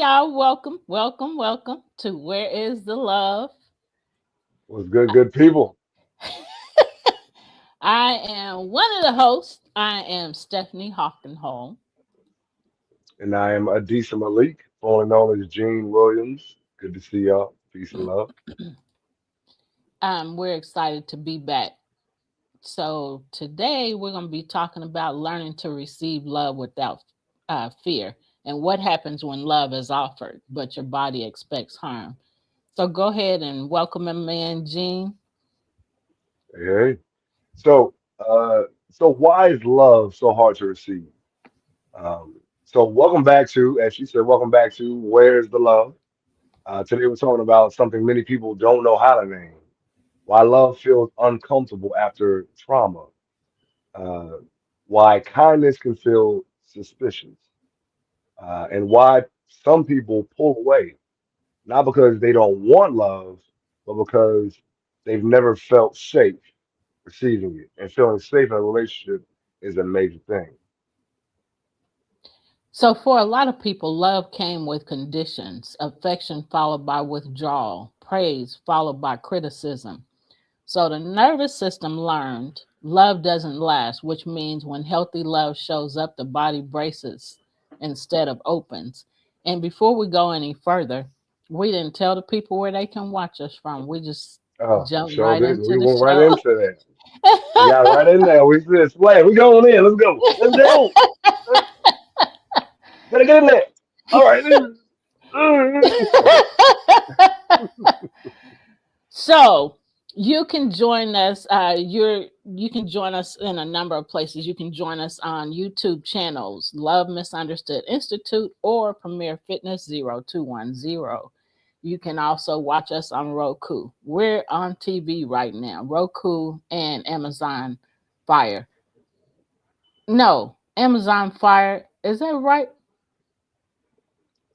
y'all. Welcome to Where is the Love? What's good people? I am one of the hosts. I am Stephanie Hockenholm. And I am Adisa Malik, formerly known as Gene Williams. Good to see y'all. Peace and love. We're excited to be back. So, today we're going to be talking about learning to receive love without fear and what happens when love is offered, but your body expects harm. So, go ahead and welcome him in, Gene. Hey, hey. So, so why is love so hard to receive? So welcome back to, as she said, welcome back to Where's the Love? Today we're talking about something many people don't know how to name. Why love feels uncomfortable after trauma. Uh, why kindness can feel suspicious. And why some people pull away not because they don't want love, but because they've never felt safe receiving it. And feeling safe in a relationship is a major thing. So, for a lot of people, love came with conditions, affection followed by withdrawal, praise followed by criticism. So, the nervous system learned love doesn't last, which means when healthy love shows up, the body braces instead of opens. And before we go any further, we didn't tell the people where they can watch us from. We just Oh, we jumped sure right did. into We the went right show. into that. We got right in there. We said, "Play. We going in. Let's go. Let's go. Let's, better get in there." All right. So you can join us. You can join us in a number of places. You can join us on YouTube channels, Love Misunderstood Institute or Premier Fitness 0210. You can also watch us on Roku. We're on TV right now. Roku and Amazon Fire. No, Amazon Fire. Is that right?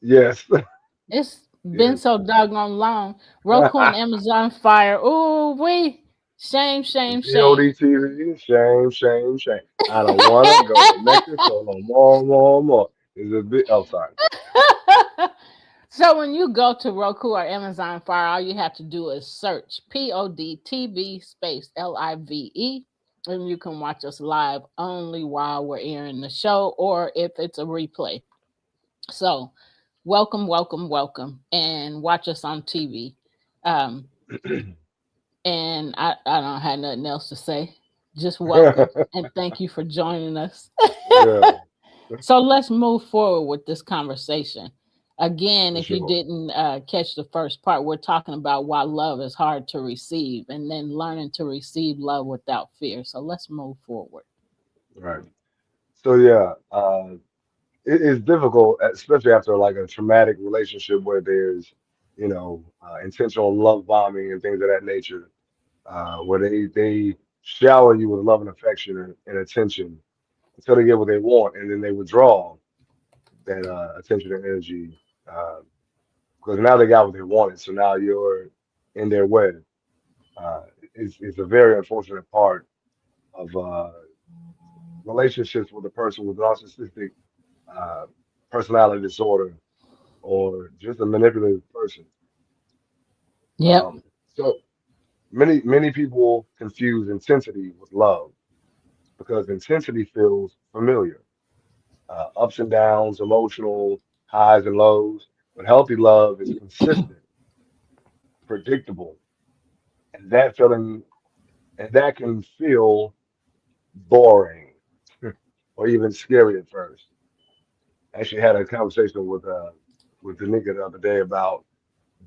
Yes. It's been Yes. so doggone long. Roku and Amazon Fire. Ooh, we shame, shame, shame. VOD TV. Shame. Shame. Shame. I don't want to go to Mexico no more. More. More. Is a bit. Oh, sorry. So when you go to Roku or Amazon Fire, all you have to do is search PODTV space LIVE, and you can watch us live only while we're airing the show or if it's a replay. So welcome, and watch us on TV. Um, and I don't have nothing else to say. Just welcome and thank you for joining us. Yeah. So let's move forward with this conversation. Again, For if you sure. didn't catch the first part, we're talking about why love is hard to receive and then learning to receive love without fear. So let's move forward. Right. So yeah, it is difficult, especially after like a traumatic relationship where there's, intentional love bombing and things of that nature, where they shower you with love and affection and attention until they get what they want, and then they withdraw that attention and energy uh, because now they got what they wanted. So now you're in their web. Uh, it's a very unfortunate part of relationships with a person with narcissistic uh, personality disorder or just a manipulative person. Yep. So many people confuse intensity with love because intensity feels familiar, ups and downs, emotional highs and lows. But healthy love is consistent, predictable, and that can feel boring or even scary at first. I actually had a conversation with Danica the other day about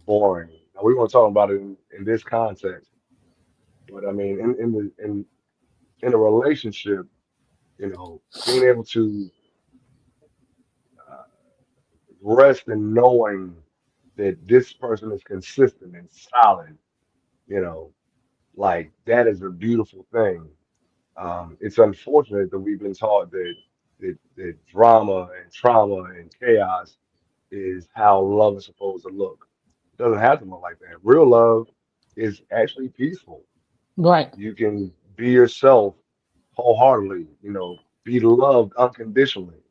boring. Now we weren't talking about it in this context, but I mean in a relationship, being able to uh, rest in knowing that this person is consistent and solid, you know, like that is a beautiful thing. It's unfortunate that we've been taught that drama and trauma and chaos is how love is supposed to look. It doesn't have to look like that. Real love is actually peaceful. Right. You can be yourself wholeheartedly, be loved unconditionally,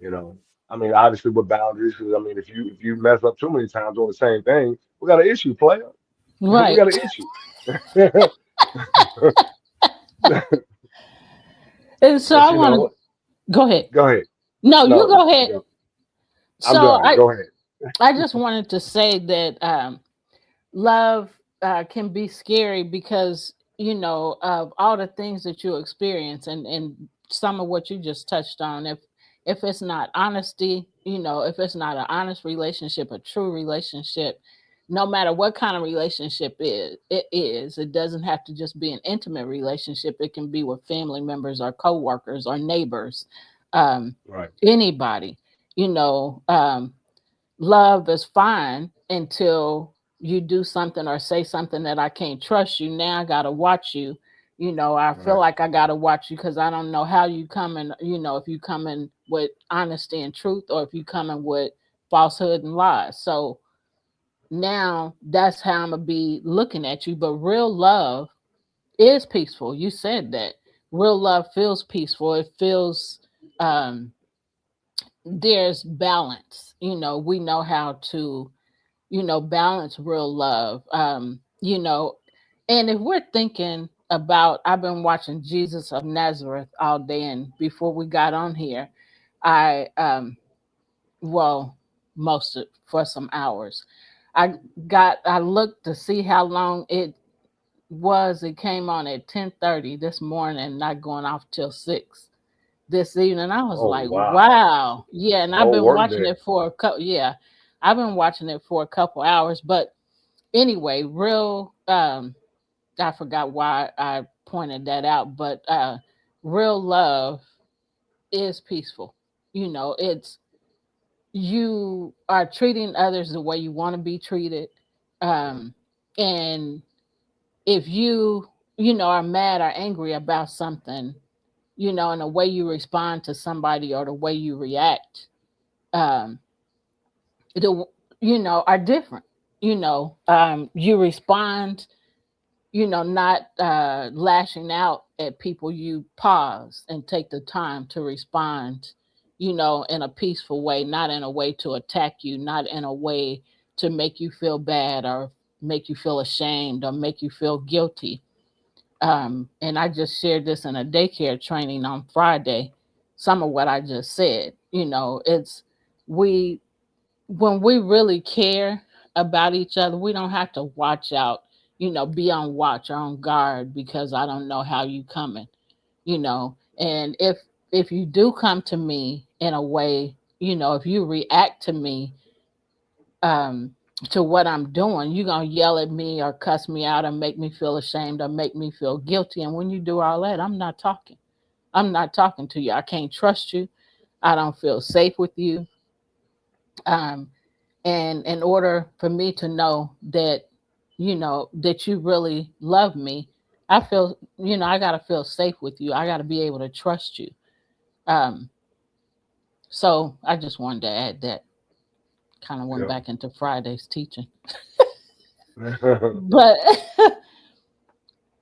you know. I mean, obviously with boundaries, because I mean, if you mess up too many times on the same thing, we got an issue, player. We Right. got an issue. And so But I want to go ahead. go ahead. No, you No, go ahead. go. I'm So done. Go ahead. I just wanted to say that love can be scary because of all the things that you experience, and some of what you just touched on. If it's not honesty, if it's not an honest relationship, a true relationship, no matter what kind of relationship it doesn't have to just be an intimate relationship. It can be with family members or coworkers or neighbors, um, Right. anybody. you know um, Love is fine until you do something or say something that I can't trust you. Now I gotta watch you. I feel Right. like I gotta watch you because I don't know how you come in. If you come in with honesty and truth, or if you come in with falsehood and lies. So now that's how I'm gonna be looking at you. But real love is peaceful. You said that real love feels peaceful. It feels there's balance. We know how to balance real love. And if we're thinking about, I've been watching Jesus of Nazareth all day, and before we got on here, I, well, for some hours, I looked to see how long it was. It came on at 10:30 this morning, not going off till 6 this evening. I was Oh like, wow. wow. Yeah. And A I've whole been work watching day. it for a couple, yeah, I've been watching it for a couple hours. But anyway, I forgot why I pointed that out, but real love is peaceful. It's you are treating others the way you want to be treated. Right. Um, and if are mad or angry about something, and the way you respond to somebody or the way you react, um, the are different. You respond, not lashing out at people. You pause and take the time to respond, in a peaceful way, not in a way to attack you, not in a way to make you feel bad or make you feel ashamed or make you feel guilty. And I just shared this in a daycare training on Friday. Some of what I just said, it's we when we really care about each other, we don't have to watch out, be on watch or on guard because I don't know how you coming, And if you do come to me in a way, if you react to me, um, to what I'm doing, you're gonna yell at me or cuss me out or make me feel ashamed or make me feel guilty. And when you do all that, I'm not talking. I'm not talking to you. I can't trust you. I don't feel safe with you. Um, and in order for me to know that you really love me, I gotta feel safe with you. I gotta be able to trust you. Um, so I just wanted to add that. Kind of went Yeah. back into Friday's teaching, but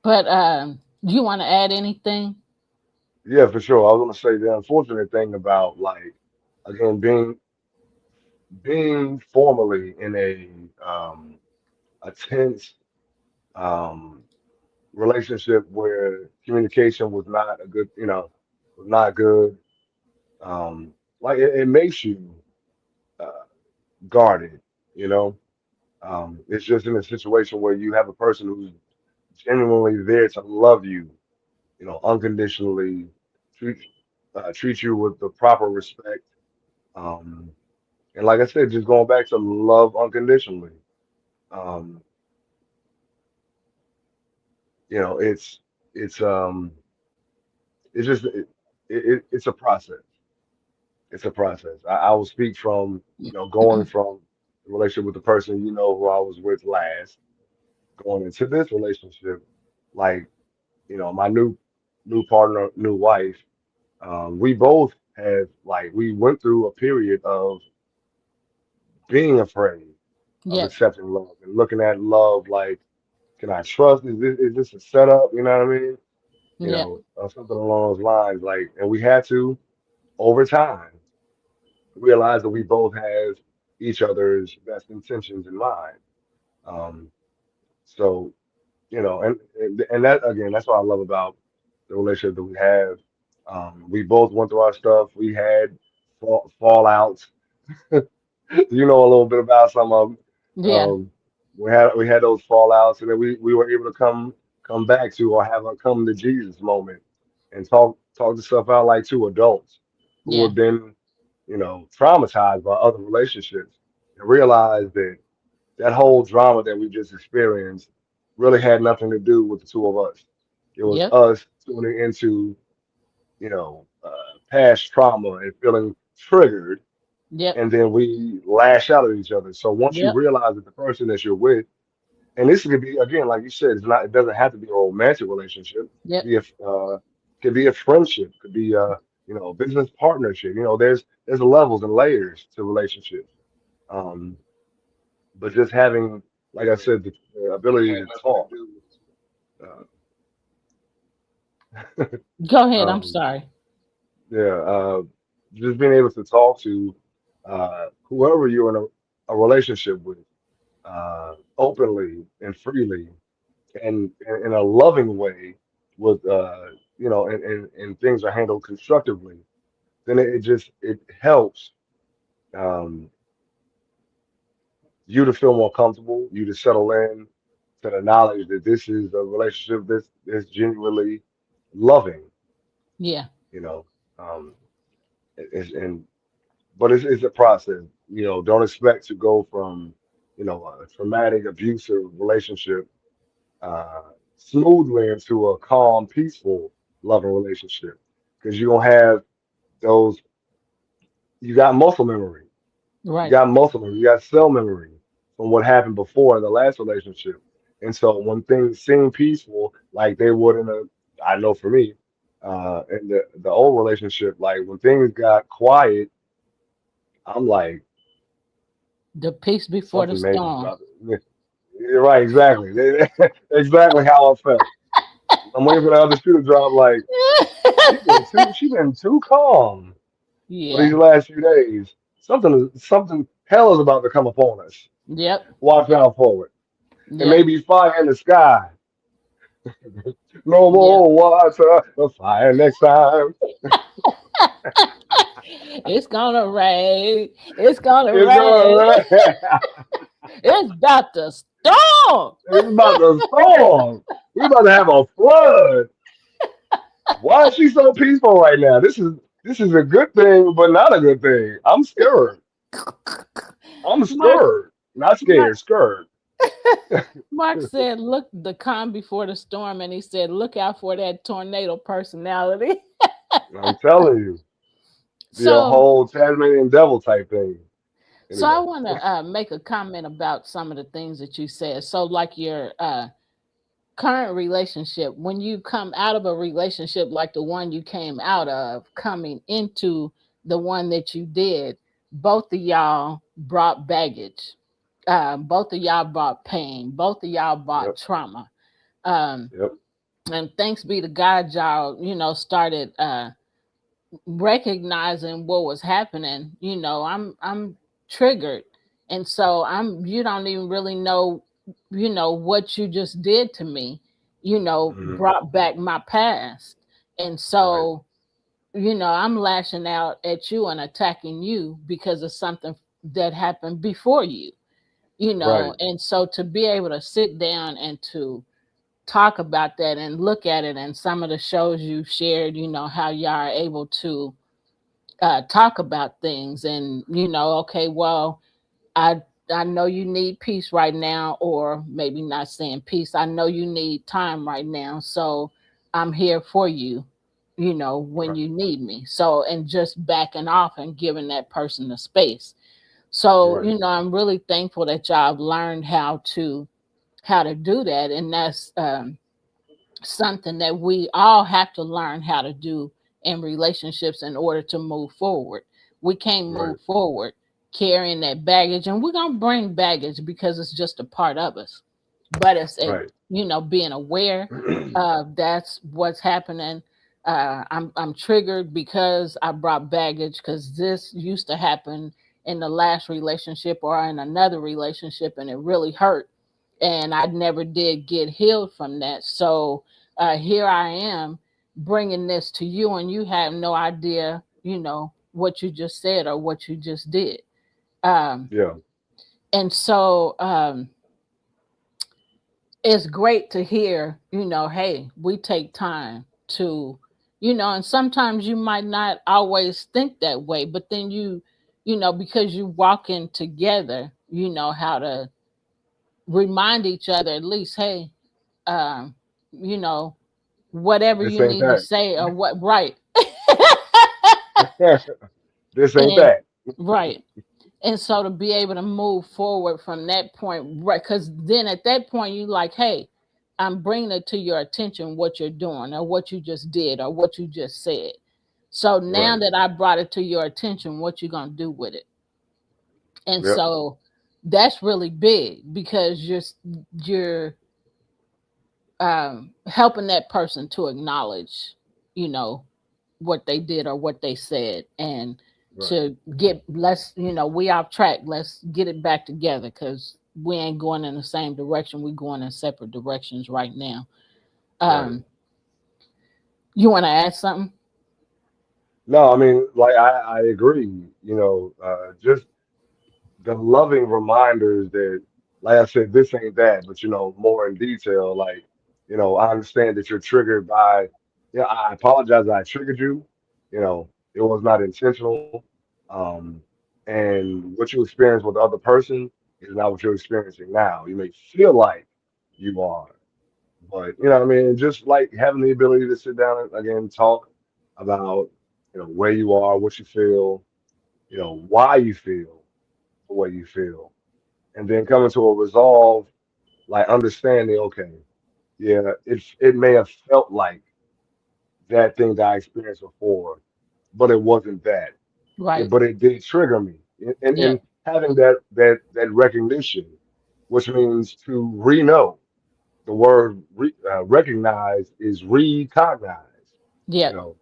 do you want to add anything? Yeah, for sure. I was gonna say the unfortunate thing about like again being formally in a tense um relationship where communication was not a good, was not good. Like it makes you uh, guarded, you know. It's just in a situation where you have a person who's genuinely there to love you, unconditionally, treat treat you with the proper respect. Um, and like I said, just going back to love unconditionally. Um, it's it's um it's just it's a process. It's a process. I will speak from going from the relationship with the person who I was with last, going into this relationship, like my new partner, new wife. We both have like we went through a period of being afraid of Yep. accepting love and looking at love like, can I trust? Is this a setup? You know what I mean? Yep. Something along those lines. Like, and we had to over time realize that we both have each other's best intentions in mind. Um, so and that again, that's what I love about the relationship that we have. We both went through our stuff. We had fallouts. You know a little bit about some of them. Yeah. Um, we had those fallouts, and then we were able to come back to or have a come to Jesus moment and talk the stuff out like two adults who Yeah. have been traumatized by other relationships and realize that that whole drama that we just experienced really had nothing to do with the two of us. It was Yep. us tuning into past trauma and feeling triggered, Yep. and then we lash out at each other. So once you Yep. realize that the person that you're with, and this could be again, like you said, it doesn't have to be a romantic relationship. It could Yep. be could be a friendship, could be a business partnership. There's levels and layers to relationships. Um, but just having, like I said, the ability to talk, uh, Go ahead. I'm um, sorry. yeah, just being able to talk to whoever you're in a relationship with, openly and freely, and in a loving way, with and things are handled constructively, then it helps um, you to feel more comfortable, you to settle in to the knowledge that this is a relationship that's genuinely loving, Yeah. you know. Um, and but it's a process. Don't expect to go from a traumatic, abusive relationship uh, smoothly into a calm, peaceful, loving relationship because you're gonna have those. You got muscle memory. You Right. got muscle memory. You got cell memory from what happened before in the last relationship. And so when things seem peaceful, like they would I know for me, in the old relationship, like when things got quiet, I'm like, The peace before the something major's storm. about to. Yeah, you're right, exactly. Exactly how I felt. I'm waiting for the other shoe to drop. Like she been too calm for these Yeah. last few days. Something hell is about to come upon us. Yep. Watch out for it. It may Yep. be fire in the sky. No Yep. more water, the fire next time. It's gonna rain. It's gonna It's rain. gonna It's about to storm. it's about to storm. We're about to have a flood. Why is she so peaceful right now? This is a good thing, but not a good thing. I'm scared. I'm Mark, scared. Not Mark, scared, scared. Mark said, "Look, the calm before the storm," and he said, "Look out for that tornado personality." I'm telling you, be a So, whole Tasmanian devil type thing. so I Anyway, want to make a comment about some of the things that you said. So, like your current relationship, when you come out of a relationship like the one you came out of, coming into the one that you did, both of y'all brought baggage. Both of y'all brought pain. Both of y'all brought yep, trauma. Um, yep, and thanks be to God, y'all, started recognizing what was happening. I'm triggered, and so I'm. You don't even really know, what you just did to me. hmm Brought back my past, and right, so I'm lashing out at you and attacking you because of something that happened before you. right, And so to be able to sit down and to talk about that and look at it, and some of the shows you shared, how y'all are able to talk about things, and okay, well, I I know you need peace right now, or maybe not saying peace. I know you need time right now, so I'm here for you. When right, you need me. So, and just backing off and giving that person the space. So, right, I'm really thankful that y'all have learned how to do that, and that's something that we all have to learn how to do in relationships in order to move forward. We can't right, move forward carrying that baggage, and we're going to bring baggage because it's just a part of us. But it's right. being aware that's what's happening, I'm triggered because I brought baggage, because this used to happen in the last relationship or in another relationship, and it really hurt, and I never did get healed from that. So here I am bringing this to you, and you have no idea, what you just said or what you just did. Um, Yeah. and so it's great to hear, hey, we take time to, and sometimes you might not always think that way, but then because you walk in together, you know how to remind each other at least, hey, um, you know, whatever This you ain't need to that. say or what, right. This ain't And that. right. And so to be able to move forward from that point, right? Because then at that point, you like, hey, I'm bringing it to your attention what you're doing or what you just did or what you just said. So now Right. that I brought it to your attention, what you gonna do with it? And Yep. so that's really big because you're helping that person to acknowledge, you know, what they did or what they said, and Right. to get, let's, we off track, let's get it back together, because we ain't going in the same direction, we going in separate directions right now. Right. um you want to add something? No, I mean, like I agree. Just the loving reminders that, like I said, this ain't that, but more in detail. Like, I understand that you're triggered by. I apologize that I triggered you. It was not intentional. Um, and what you experience with the other person is not what you're experiencing now. You may feel like you are, but what I mean, just like having the ability to sit down and again talk about, where you are, what you feel, why you feel the way you feel, and then coming to a resolve, like understanding, okay, yeah, it may have felt like that thing that I experienced before, but it wasn't that. Right. But it did trigger me, and Yep. having that recognition, which means to re-know. The word recognize is recognize. You Yep. know,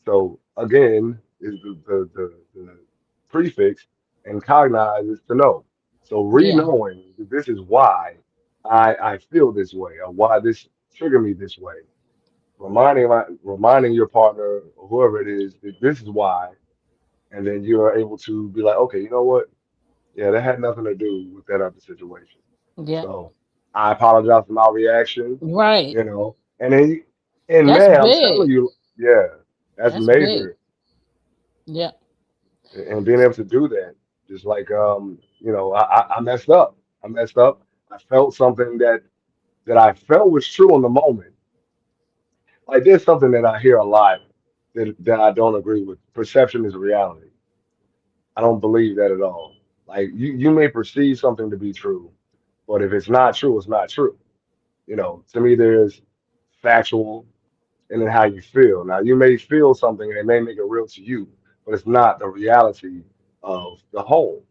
so again is the prefix, and cognize is to know. So Yeah. re-knowing that this is why I feel this way or why this triggered me this way. Reminding your partner or whoever it is that this is why, and then you are able to be like, okay, you know what? Yeah, that had nothing to do with that other situation. Yep. So I apologize for my reaction, Right. and then, and That's man, I'm telling big. you, yeah, that's That's big. major. Yep. And being able to do that, just like I messed up. I messed up. I felt something that I felt was true in the moment. Like there's something that I hear a lot that I don't agree with. Perception is reality. I don't believe that at all. Like you may perceive something to be true, but if it's not true, it's not true. To me, there's factual and then how you feel. Now, you may feel something and it may make it real to you, but it's not the reality of the whole.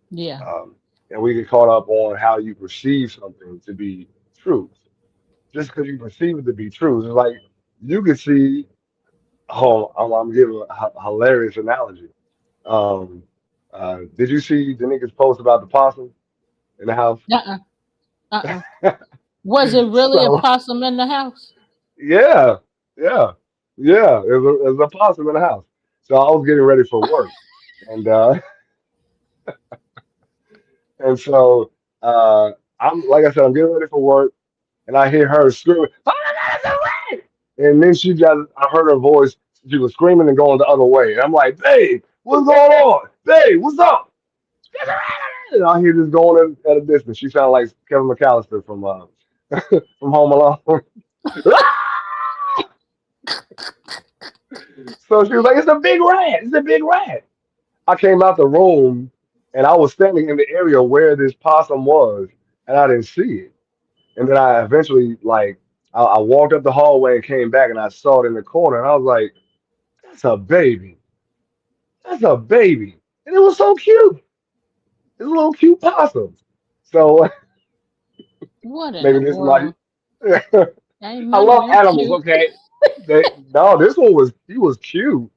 Yeah. Um, and we get caught up on how you perceive something to be truth. Just because you perceive it to be truth, it's like you could see. Oh, I'm giving a hilarious analogy. Um, did you see the niggas post about the possum in the house? Uh-uh. Uh-uh. Was it really a So possum in the house? yeah, yeah, yeah. There's a possum in the house. So I was getting ready for work, and and so I'm like I said, I'm getting ready for work, and I hear her screaming, "Oh my God, it's a rat!" And then I heard her voice. She was screaming and going the other way, and I'm like, "Babe, what's going on? Babe, what's up?" There's a rat! And I hear this going at a distance. She sounded like Kevin McAllister from Home Alone. So she was like, "It's a big rat! It's a big rat!" I came out the room and I was standing in the area where this possum was, and I didn't see it. And then I eventually, like, I walked up the hallway and came back and I saw it in the corner, and I was like, "That's a baby. That's a baby." And it was so cute. It's a little cute possum. So What in maybe the this is my. world? Ain't I none of love them animals. cute. Okay. No, this one was he was cute.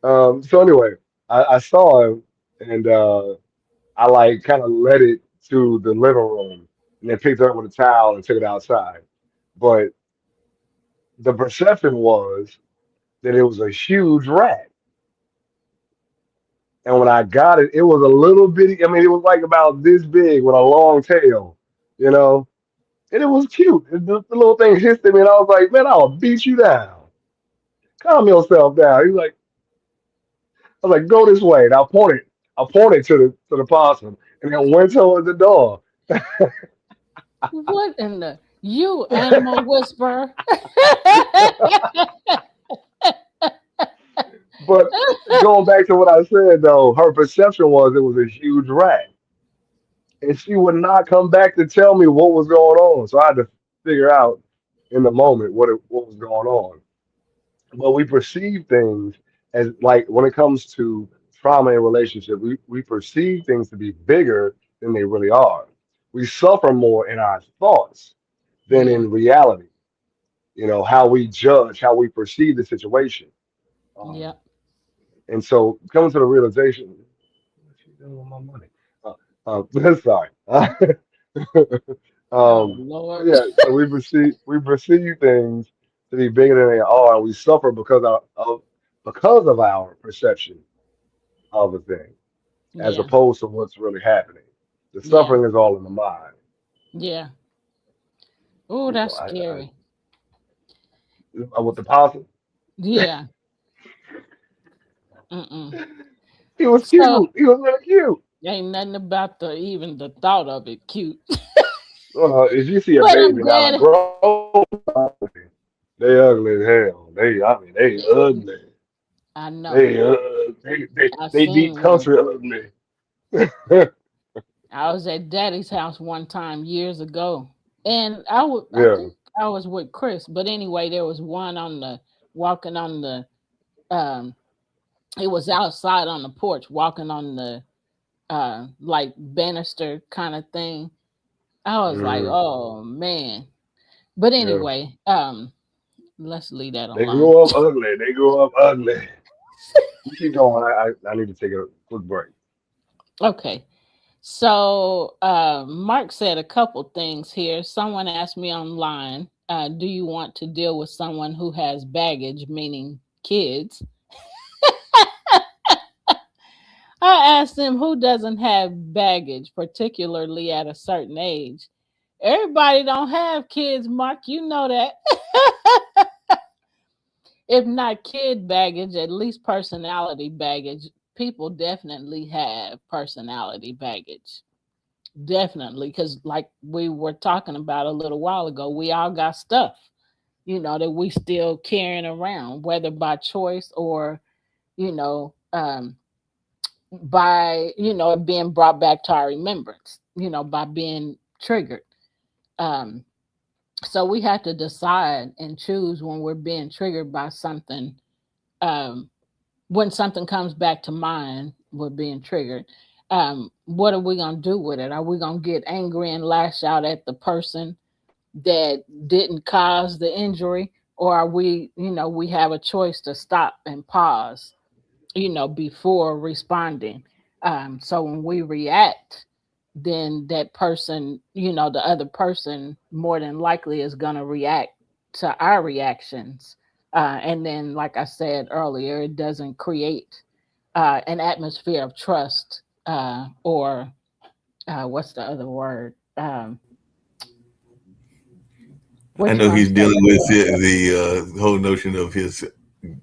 So anyway, I saw him and I like kind of led it to the living room and then picked her up with a towel and took it outside. But the perception was that it was a huge rat. And when I got it, it was a little bitty. I mean, it was like about this big with a long tail, you know, and it was cute. And the little thing hissed at me, and I was like, "Man, I'll beat you down. Calm yourself down." He's like, "I was like, go this way." And I pointed to the possum, and then went towards the door. What in the you animal whisperer? But going back to what I said, though, her perception was it was a huge rat, and she would not come back to tell me what was going on. So I had to figure out in the moment what was going on. But we perceive things as like when it comes to trauma in relationship, we perceive things to be bigger than they really are. We suffer more in our thoughts than Yeah, in reality. You know, how we judge, how we perceive the situation. yeah. Um, and so coming to the realization, what's she doing with my money? Sorry. Oh But Lord. yeah, so we perceive things to be bigger than they are, and we suffer because of our perception of a thing, as Yeah, opposed to what's really happening. The yeah, suffering is all in the mind. yeah. Oh, You know, that's scary. with the possum, Yeah. Mm-mm. he was So cute. He was really cute. ain't nothing about the even the thought of it cute. If you see a But baby I'm now, like glad. grown, they ugly as hell. I mean, they ugly. I know. I They deep seen one. country ugly. I was at Daddy's house one time years ago, and I Yeah. think I was with Chris. But anyway, there was one on the walking on the um. It was outside on the porch, walking on the like banister kind of thing. I was like, Mm, oh man. But yeah. anyway, let's leave that They alone. grew up ugly. They grew up ugly. You keep going. I need to take a quick break. Okay. So Mark said a couple things here. Someone asked me online, do you want to deal with someone who has baggage, meaning kids? I asked him who doesn't have baggage, particularly at a certain age. Everybody don't have kids, Mark. You know that. If not kid baggage, at least personality baggage. People definitely have personality baggage. Definitely. Because, like we were talking about a little while ago, we all got stuff, that we still carrying around, whether by choice or, you know, by, it being brought back to our remembrance, by being triggered. Um, so we have to decide and choose when we're being triggered by something. Um, when something comes back to mind, we're being triggered. What are we gonna do with it? Are we gonna get angry and lash out at the person that didn't cause the injury, or are we have a choice to stop and pause, before responding. So when we react, then that person, the other person more than likely is going to react to our reactions. And then, like I said earlier, it doesn't create an atmosphere of trust, or what's the other word? I What you know want he's to say? dealing with the whole notion of his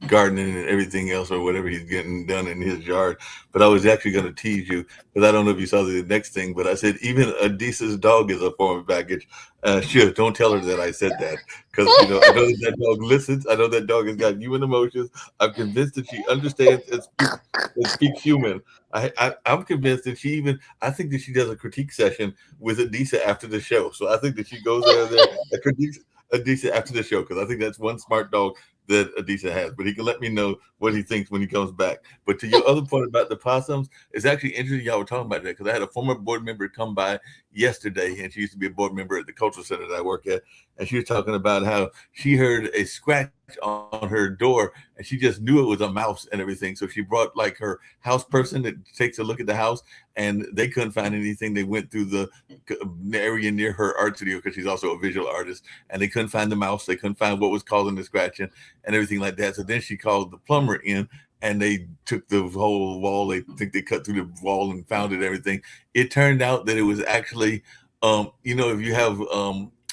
gardening and everything else or whatever he's getting done in his yard. But I was actually going to tease you because I don't know if you saw the next thing, but I said even Adisa's dog is a form of baggage. Sure, don't tell her that I said that because I know that that dog listens. I know that dog has got human emotions. I'm convinced that she understands and speaks human. I'm convinced that she even. I think that she does a critique session with Adisa after the show. So I think that she goes there and critiques Adisa after the show because I think that's one smart dog that Adisa has. But he can let me know what he thinks when he comes back. But to your other point about the possums, it's actually interesting y'all were talking about that because I had a former board member come by yesterday, and she used to be a board member at the cultural center that I work at, and she was talking about how she heard a scratch on her door, and she just knew it was a mouse and everything. So she brought like her house person that takes a look at the house, and they couldn't find anything. They went through the area near her art studio because she's also a visual artist, and they couldn't find the mouse. They couldn't find what was causing the scratching and everything like that. So then she called the plumber in, and they took the whole wall. They think they cut through the wall and found it. Everything. It turned out that it was actually, if you have,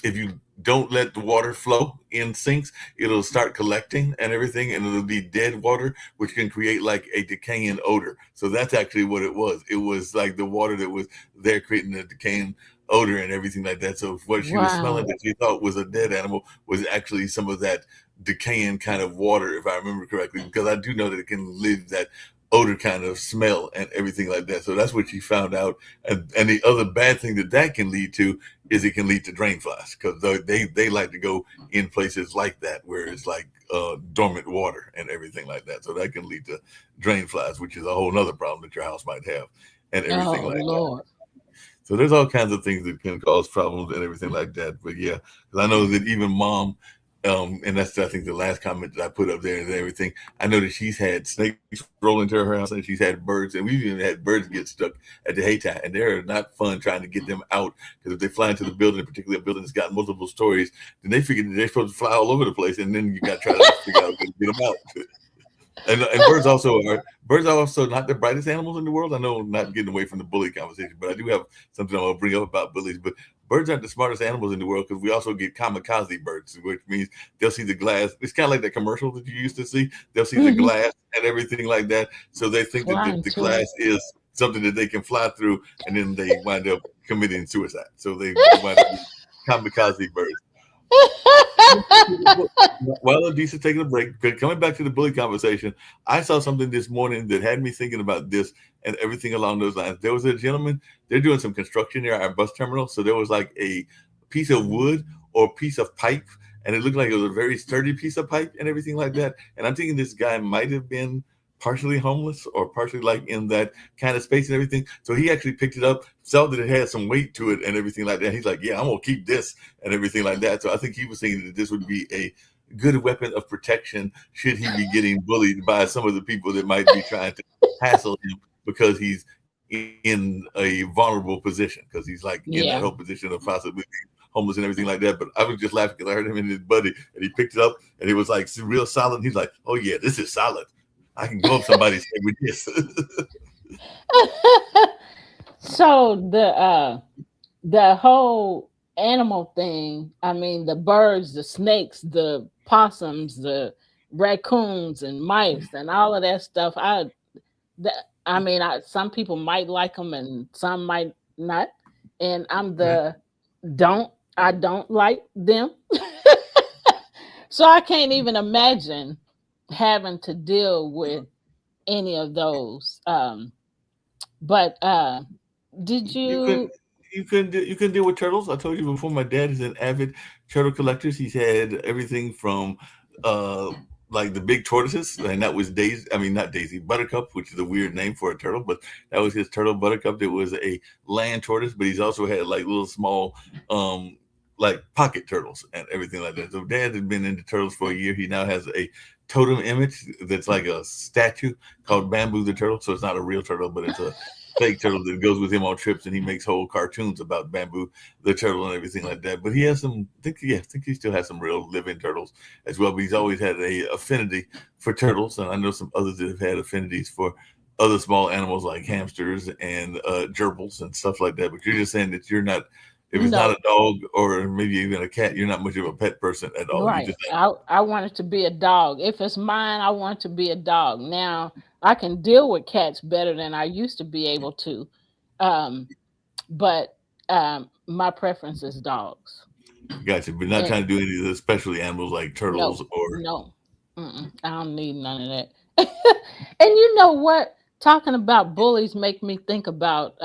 if you don't let the water flow in sinks, it'll start collecting and everything, and it'll be dead water, which can create like a decaying odor. So that's actually what it was. It was like the water that was there creating a decaying odor and everything like that. So what she was smelling Wow. that she thought was a dead animal was actually some of that decaying kind of water, if I remember correctly, because I do know that it can leave that odor kind of smell and everything like that. So that's what she found out. And the other bad thing that that can lead to is it can lead to drain flies because they like to go in places like that where it's like dormant water and everything like that. So that can lead to drain flies, which is a whole other problem that your house might have and everything Oh like that. Lord. So there's all kinds of things that can cause problems and everything like that. But yeah, because I know that even mom, and that's I think the last comment that I put up there and everything. I know that she's had snakes roll into her house, and she's had birds, and we've even had birds get stuck at the habitat, and they're not fun trying to get them out because if they fly into the building, particularly a building that's got multiple stories, then they figure that they're supposed to fly all over the place, and then you got to try to figure out how to get them out. And birds are also not the brightest animals in the world. I know I'm not getting away from the bully conversation, but I do have something I want to bring up about bullies. But birds aren't the smartest animals in the world because we also get kamikaze birds, which means they'll see the glass. It's kind of like that commercial that you used to see. They'll see the Mhm. glass and everything like that. So they think that Flying the to glass it. is something that they can fly through, and then they wind up committing suicide. So they wind up being kamikaze birds. While Adisa taking a break, coming back to the bully conversation, I saw something this morning that had me thinking about this and everything along those lines. There was a gentleman, they're doing some construction near our bus terminal. So there was like a piece of wood or piece of pipe, and it looked like it was a very sturdy piece of pipe and everything like that. And I'm thinking this guy might have been partially homeless or partially like in that kind of space and everything. So he actually picked it up, saw that it had some weight to it and everything like that. He's like, yeah, I'm gonna keep this and everything like that. So I think he was thinking that this would be a good weapon of protection should he be getting bullied by some of the people that might be trying to hassle him because he's in a vulnerable position because he's like in that whole Yeah. position of possibly being homeless and everything like that. But I was just laughing because I heard him and his buddy and he picked it up and it was like real solid. He's like, oh yeah, this is solid. I can go up somebody's head with this. So the whole animal thing, I mean the birds, the snakes, the possums, the raccoons and mice and all of that stuff, that I mean some people might like them and some might not. And I'm Right. the don't I don't like them. So I can't even imagine having to deal with any of those. But did You could you you can deal with turtles. I told you before. My dad is an avid turtle collector. He's had everything from uh like the big tortoises, and that was Daisy. I mean, not Daisy, Buttercup, which is a weird name for a turtle, but that was his turtle, Buttercup. That was a land tortoise, but he's also had like little small um like pocket turtles and everything like that. So dad has been into turtles for a year. He now has a totem image that's like a statue called Bamboo the turtle. So it's not a real turtle, but it's a fake turtle that goes with him on trips, and he makes whole cartoons about Bamboo the turtle and everything like that. But he has some, I think he still has some real living turtles as well. But he's always had a affinity for turtles, and I know some others that have had affinities for other small animals like hamsters and gerbils and stuff like that. But you're just saying that you're not. If it's not no a dog or maybe even a cat, you're not much of a pet person at all. You right. just I want it to be a dog. If it's mine, I want it to be a dog. Now I can deal with cats better than I used to be able to. Um, but my preference is dogs. gotcha, but not And trying to do any of the specialty animals like turtles no, or no, I don't need none of that. And you know what? Talking about bullies make me think about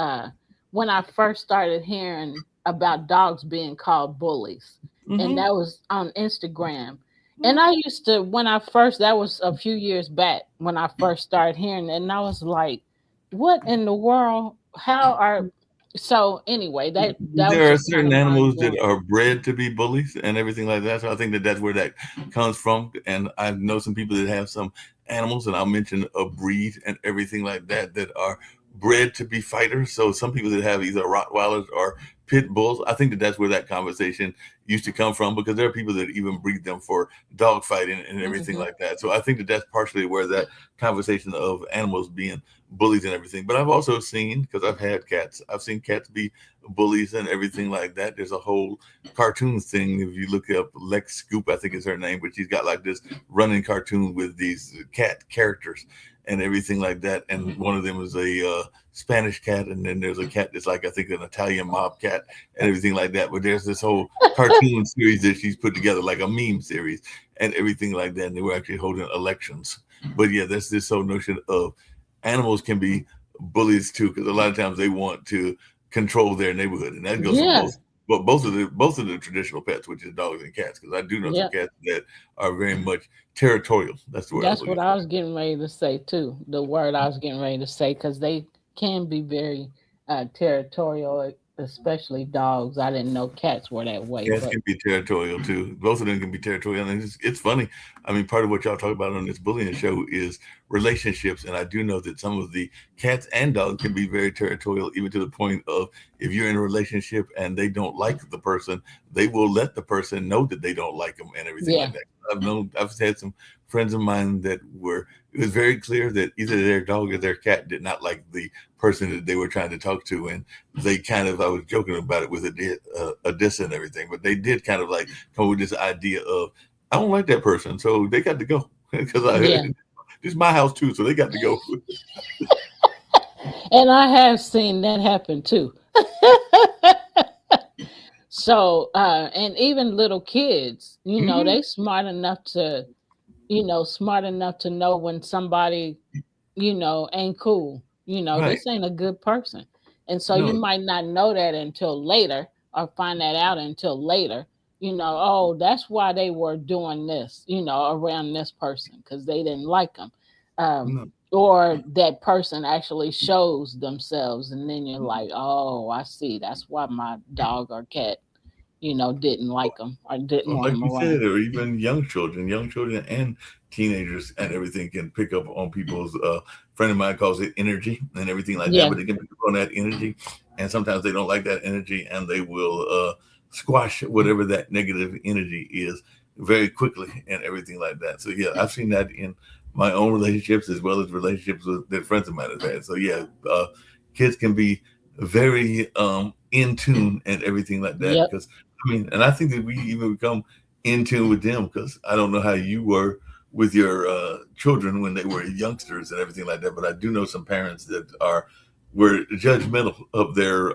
when I first started hearing about dogs being called bullies, and hmm that was on Instagram. And I used to, when I first, that was a few years back when I first started hearing it, and I was like, what in the world? How are So anyway, that was There are just kind certain of my animals that point. are bred to be bullies and everything like that. So I think that that's where that comes from. And I know some people that have some animals, and I'll mention a breed and everything like that that are bred to be fighters. So some people that have either Rottweilers or pit bulls, I think that that's where that conversation used to come from because there are people that even breed them for dog fighting and everything Hmm. like that. So I think that that's partially where that conversation of animals being bullies and everything. But I've also seen, because I've had cats, I've seen cats be bullies and everything like that. There's a whole cartoon thing. If you look up Lex Scoop, I think is her name, but she's got like this running cartoon with these cat characters and everything like that. And one of them is a Spanish cat, and then there's a cat that's like I think an Italian mob cat and everything like that. But there's this whole cartoon series that she's put together, like a meme series and everything like that. And they were actually holding elections. But yeah, that's this whole notion of animals can be bullies too, because a lot of times they want to control their neighborhood, and that goes for Yeah, both. But both of the traditional pets, which is dogs and cats, because I do know some yeah. cats that are very much territorial. That's the word I was That's what looking I for. was getting ready to say too. The word I was getting ready to say because they can be very territorial, especially dogs. I didn't know cats were that way, Cats but can be territorial too. Both of them can be territorial, and it's funny. I mean, part of what y'all talk about on this bullying show is relationships, and I do know that some of the cats and dogs can be very territorial, even to the point of if you're in a relationship and they don't like the person, they will let the person know that they don't like them and everything yeah, like that. I've had some friends of mine that were. It was very clear that either their dog or their cat did not like the person that they were trying to talk to, and they kind of I was joking about it with a diss and everything, but they did kind of like come up with this idea of I don't like that person, so they got to go because I yeah. this is my house too, so they got to go. And I have seen that happen too. So, and even little kids, Hmm. they smart enough to know when somebody ain't cool. Right? This ain't a good person. And so you No, might not know that until later or find that out until later. Oh, that's why they were doing this, around this person because they didn't like them. Um, no. or that person actually shows themselves, and then you're like, oh, I see. That's why my dog or cat, didn't like them or didn't Well, want like them you around. said, or even young children and teenagers and everything can pick up on people's. Friend of mine calls it energy and everything like that, Yeah, but they can pick up on that energy, and sometimes they don't like that energy, and they will squash whatever that negative energy is very quickly and everything like that. So yeah, I've seen that in my own relationships as well as relationships with that friends of mine have had. So yeah, kids can be very in tune and everything like that yep, because I mean, and I think that we even become in tune with them because I don't know how you were with your children when they were youngsters and everything like that, but I do know some parents that are were judgmental of their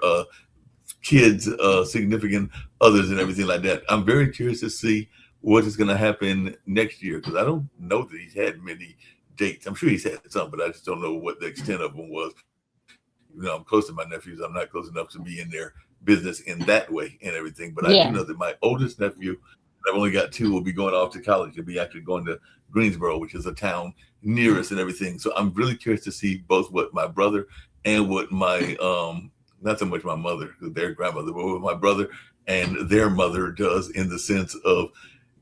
kids, significant others, and everything like that. I'm very curious to see what is going to happen next year because I don't know that he's had many dates. I'm sure he's had some, but I just don't know what the extent of them was. I'm close to my nephews. I'm not close enough to be in their business in that way and everything. But I do know that my yeah. oldest nephew, I've only got two, will be going off to college. He'll be actually going to Greensboro, which is a town near us and everything. So I'm really curious to see both what my brother and what my not so much my mother, their grandmother, but what my brother and their mother does in the sense of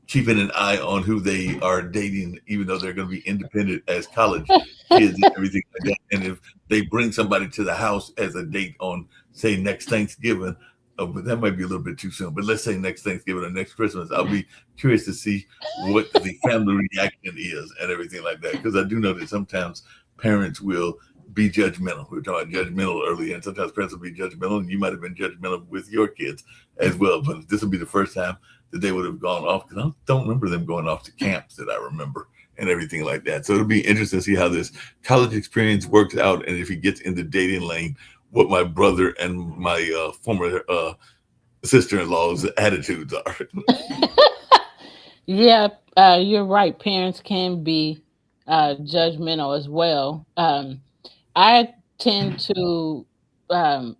keeping an eye on who they are dating, even though they're going to be independent as college kids and everything like that. And if they bring somebody to the house as a date on, say, next Thanksgiving, but that might be a little bit too soon. But let's say next Thanksgiving or next Christmas, I'll be curious to see what the family reaction is and everything like that. Because I do know that sometimes parents will be judgmental. We were talking about judgmental earlier, and sometimes parents will be judgmental, and you might have been judgmental with your kids as well. But this will be the first time that they would have gone off because I don't remember them going off to camps that I remember and everything like that. So it'll be interesting to see how this college experience works out and if he gets in the dating lane, what my brother and my former sister-in-law's attitudes are. Yeah, you're right. Parents can be judgmental as well. I tend to, um,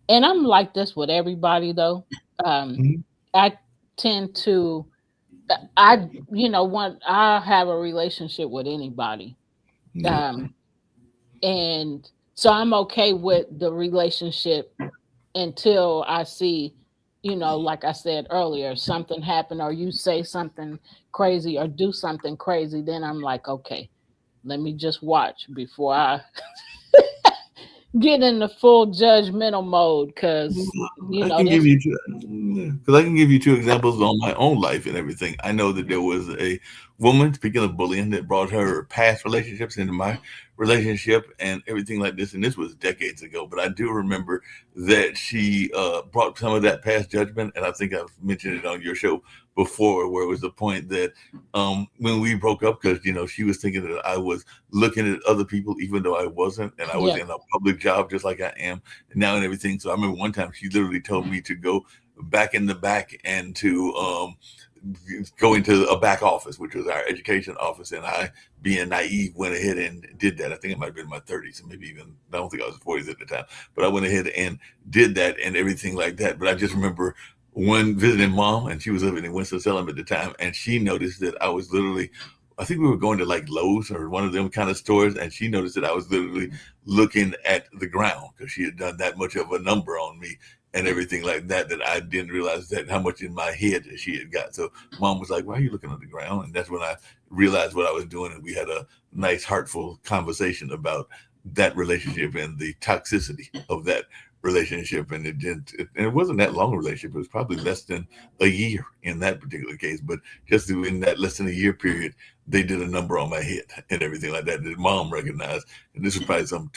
and I'm like this with everybody though. Um, Mhm. I tend to, I, want I have a relationship with anybody, Yeah. um, and so I'm okay with the relationship until I see, like I said earlier, something happen or you say something crazy or do something crazy, then I'm like, okay, let me just watch before I get in the full judgmental mode because, I can give this. you two, because I can give you two examples on my own life and everything. I know that there was a woman, speaking of bullying, that brought her past relationships into my relationship and everything like this. And this was decades ago, but I do remember that she brought some of that past judgment. And I think I've mentioned it on your show before, where it was the point that when we broke up, because she was thinking that I was looking at other people, even though I wasn't, and I was Yeah. in a public job just like I am now and everything. So I remember one time she literally told me to go back in the back and to go into a back office, which was our education office. And I, being naive, went ahead and did that. I think it might have been in my 30s, and maybe even, I don't think I was 40s at the time, but I went ahead and did that and everything like that. But I just remember one visiting mom, and she was living in Winston-Salem at the time, and she noticed that I was literally, I think we were going to like Lowe's or one of them kind of stores, and she noticed that I was literally looking at the ground because she had done that much of a number on me and everything like that, that I didn't realize that how much in my head that she had got. So mom was like, "Why are you looking at the ground?" And that's when I realized what I was doing, and we had a nice, heartful conversation about that relationship and the toxicity of that relationship. And it didn't, and it wasn't that long a relationship. It was probably less than a year in that particular case, but just in that less than a year period, they did a number on my head and everything like that that mom recognized. And this was probably some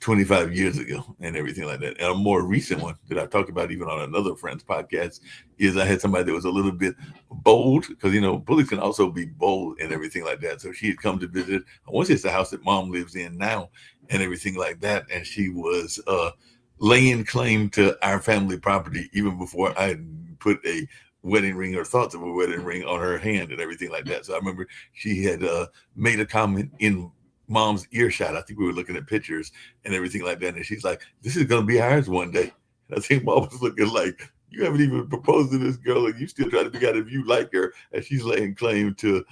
25 years ago and everything like that. And a more recent one that I talked about even on another friend's podcast is I had somebody that was a little bit bold, because bullies can also be bold and everything like that. So she had come to visit. I want to say it's the house that mom lives in now and everything like that. And she was laying claim to our family property even before I had put a wedding ring or thoughts of a wedding ring on her hand and everything like that. So I remember she had made a comment in mom's earshot. I think we were looking at pictures and everything like that. And she's like, "This is going to be ours one day." And I think mom was looking like, "You haven't even proposed to this girl and you still trying to figure out if you like her." And she's laying claim to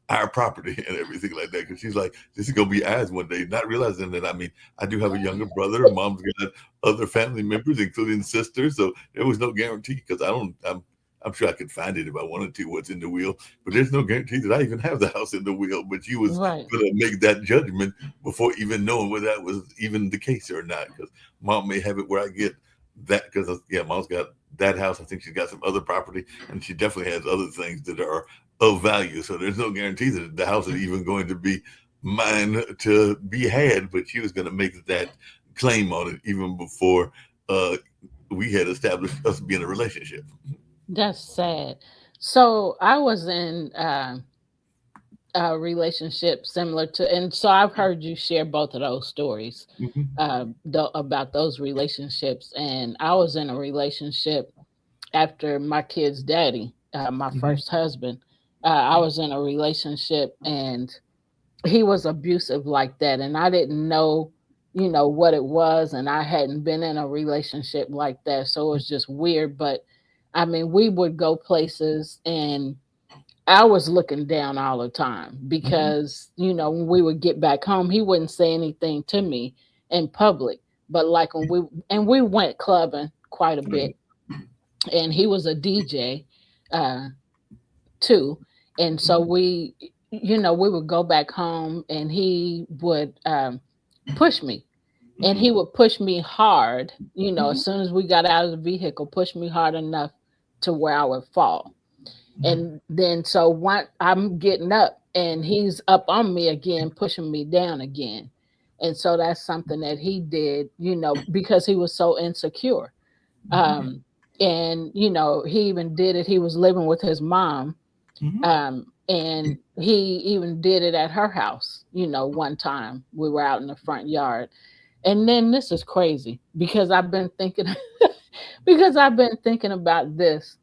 our property and everything like that. Because she's like, "This is going to be ours one day." Not realizing that, I mean, I do have a younger brother. Mom's got other family members, including sisters. So there was no guarantee, because I'm sure I could find it if I wanted to, what's in the will, but there's no guarantee that I even have the house in the will. But she was Right. going to make that judgment before even knowing whether that was even the case or not. Because mom may have it where I get that, because yeah, mom's got that house. I think she's got some other property, and she definitely has other things that are of value. So there's no guarantee that the house is even going to be mine to be had. But she was going to make that claim on it even before uh, we had established us being a relationship. That's sad. So I was in a relationship similar to, and so I've heard you share both of those stories Mhm. about those relationships. And I was in a relationship after my kid's daddy, my Mhm. first husband. I was in a relationship and he was abusive like that. And I didn't know, what it was. And I hadn't been in a relationship like that. So it was just weird. But I mean, we would go places and I was looking down all the time Mhm. because, when we would get back home, he wouldn't say anything to me in public. But like we went clubbing quite a bit, and he was a DJ uh, too. And so we would go back home and he would push me. And Mhm. he would push me hard, as Mhm. soon as we got out of the vehicle, push me hard enough to where I would fall. Mhm. And then so one I'm getting up and he's up on me again, pushing me down again. And so that's something that he did, because he was so insecure. Mhm. Um, and he even did it. He was living with his mom. Mhm. And he even did it at her house, one time we were out in the front yard. And then this is crazy because I've been thinking because I've been thinking about this.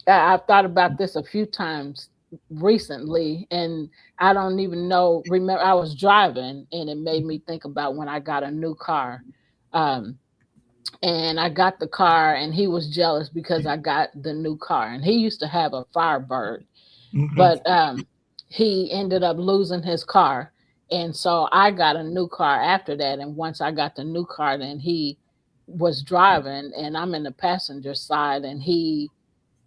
I've thought about this a few times recently, and I don't even know. Remember, I was driving, and it made me think about when I got a new car. Um, and I got the car, and he was jealous because I got the new car, and he used to have a Firebird, Okay. but he ended up losing his car, and so I got a new car after that. And once I got the new car, then he was driving and I'm in the passenger side, and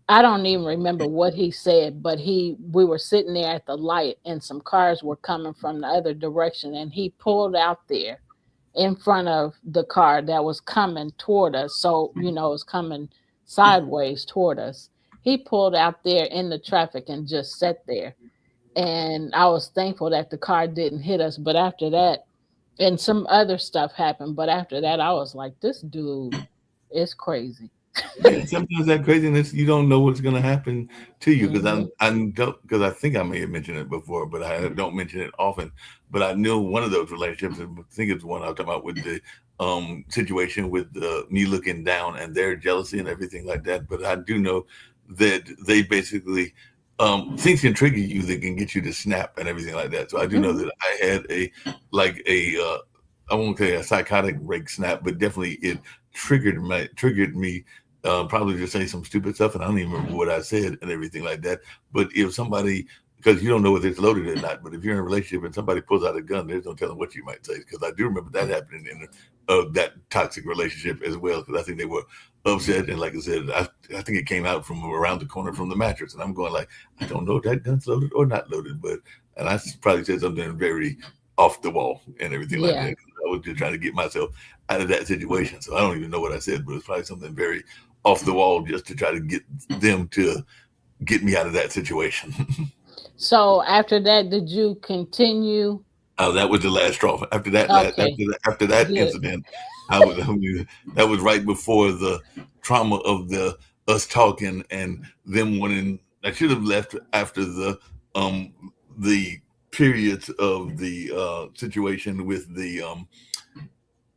I don't even remember what he said, but we were sitting there at the light and some cars were coming from the other direction, and he pulled out there in front of the car that was coming toward us. So, it was coming sideways toward us. He pulled out there in the traffic and just sat there. And I was thankful that the car didn't hit us. But after that, and some other stuff happened. But after that, I was like, this dude is crazy. Yeah, sometimes that craziness you don't know what's going to happen to you because Hmm. I don't because I think I may have mentioned it before, but I don't mention it often. But I knew one of those relationships. And I think it's the one I was talking about with the situation with me looking down and their jealousy and everything like that. But I do know that they basically things can trigger you that can get you to snap and everything like that. So I do know Hmm. that I had a I won't say a psychotic break snap, but definitely it triggered me probably to say some stupid stuff, and I don't even remember what I said and everything like that. But if somebody, because you don't know whether it's loaded or not, but if you're in a relationship and somebody pulls out a gun, there's no telling what you might say. Because I do remember that happening in that toxic relationship as well. Because I think they were upset, and like I said, I think it came out from around the corner from the mattress, and I'm going like, I don't know if that gun's loaded or not loaded, but and I probably said something very off the wall and everything like Yeah. that. I was just trying to get myself out of that situation. So I don't even know what I said, but it's probably something very off the wall just to try to get them to get me out of that situation. So after that, did you continue? Oh, that was the last straw. Okay, After that good. incident, I mean, that was right before the trauma of the us talking and them wanting. I should have left after um the periods of the situation with the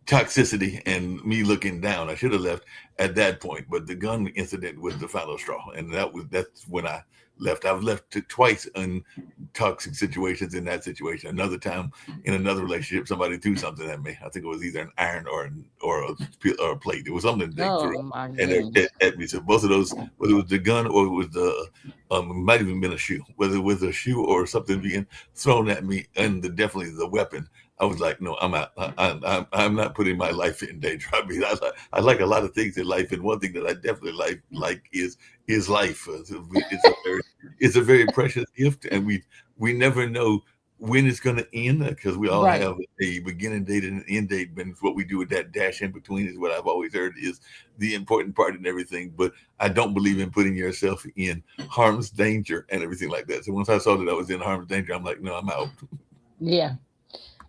toxicity and me looking down. I should have left at that point, but the gun incident was the final straw, and that's when I left. I've left twice in toxic situations in that situation. Another time in another relationship, somebody threw something at me. I think it was either an iron or a plate. It was something they threw Oh my and goodness. at me. So both of those, whether it was the gun or it was the it might have even been a shoe, whether it was a shoe or something being thrown at me, and definitely the weapon. I was like, no, I'm out. I'm not putting my life in danger. I mean, I like a lot of things in life, and one thing that I definitely like is life. It's a very precious gift, and we never know when it's going to end because we all Right. have a beginning date and an end date. But what we do with that dash in between is what I've always heard is the important part and everything. But I don't believe in putting yourself in harm's danger and everything like that. So once I saw that I was in harm's danger, I'm like, no, I'm out. Yeah.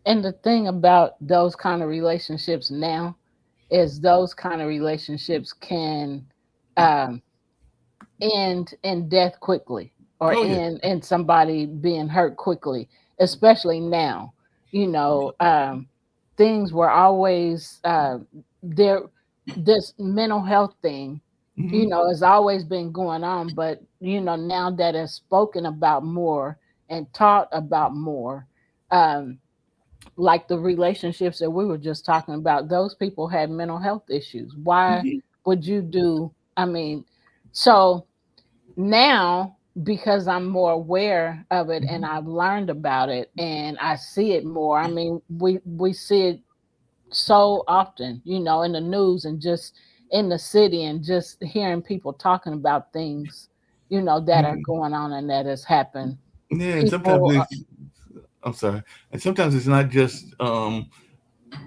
And the thing about those kind of relationships now is those kind of relationships can um, end in death quickly or Oh yeah. end in somebody being hurt quickly, especially now. You know, things were always there. This mental health thing, Hmm. has always been going on, but now that it's spoken about more and taught about more. Um, like the relationships that we were just talking about, those people had mental health issues. Why Hmm. would you do? I mean, so now because I'm more aware of it and I've learned about it and I see it more. I mean, we see it so often, in the news and just in the city and just hearing people talking about things, that are Hmm. going on and that has happened. Yeah, and sometimes People, it's I'm sorry, and sometimes it's not just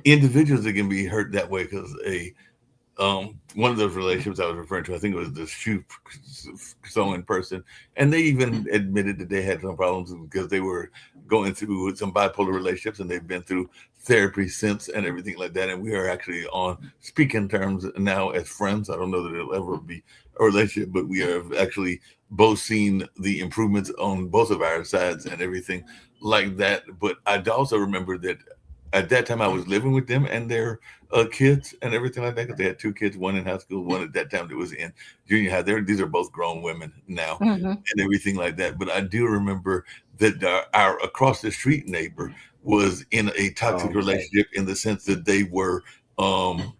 individuals that can be hurt that way because a one of those relationships I was referring to, I think it was the shoe sewing person, and they even admitted that they had some problems because they were going through some bipolar relationships, and they've been through therapy since and everything like that. And we are actually on speaking terms now as friends. I don't know that it'll ever be a relationship, but we have actually both seen the improvements on both of our sides and everything like that. But I also remember that at that time I was living with them and their kids and everything like that because they had two kids, one in high school, one at that time that was in junior high. These are both grown women now mhm, and everything like that. But I do remember that our across the street neighbor was in a toxic Okay. relationship in the sense that they were um,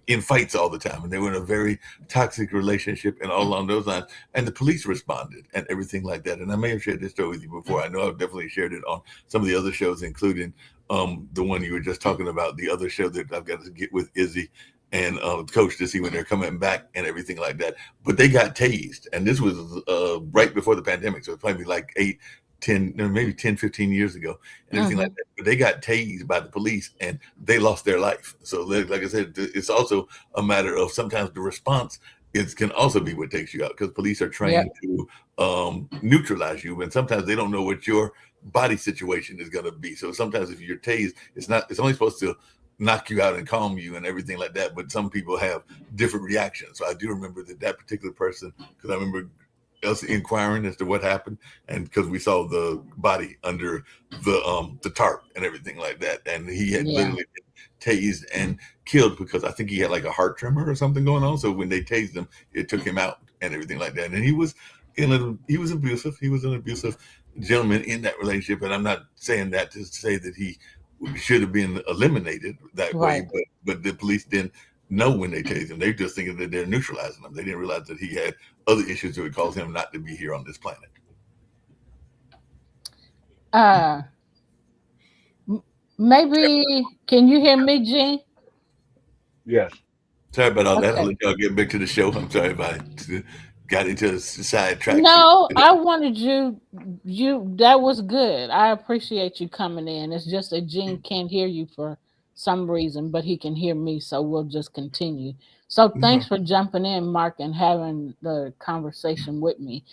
in fights all the time and they were in a very toxic relationship and all along those lines. And the police responded and everything like that. And I may have shared this story with you before. I know I've definitely shared it on some of the other shows, including the one you were just talking about, the other show that I've got to get with Izzy and coach to see when they're coming back and everything like that. But they got tased, and this was right before the pandemic, so it's probably like 8, 10, no, maybe 10, 15 years ago, and everything like Hmm. that. But they got tased by the police, and they lost their life. So, like I said, it's also a matter of sometimes the response. It can also be what takes you out because police are trained Yep. to neutralize you, and sometimes they don't know what your body situation is going to be. So sometimes if you're tased, it's not. It's only supposed to knock you out and calm you and everything like that. But some people have different reactions. So I do remember that particular person because I remember us inquiring as to what happened, and because we saw the body under the tarp and everything like that, and he had Yeah. literally been tased and killed because I think he had like a heart tremor or something going on. So when they tased him, it took him out and everything like that. And he was abusive. He was an abusive gentleman in that relationship, and I'm not saying that to say that he should have been eliminated that way, Right. but the police didn't know when they tased him. They just thinking that they're neutralizing him. They didn't realize that he had other issues that would cause him not to be here on this planet. Uh, m- Maybe can you hear me, Gene? Yes. Sorry about all that. I'll Okay. let y'all get back to the show. I'm sorry if I got into a sidetrack. No, I wanted you. That was good. I appreciate you coming in. It's just that Gene can't hear you for some reason, but he can hear me, so we'll just continue. So thanks No, for jumping in, Mark, and having the conversation with me.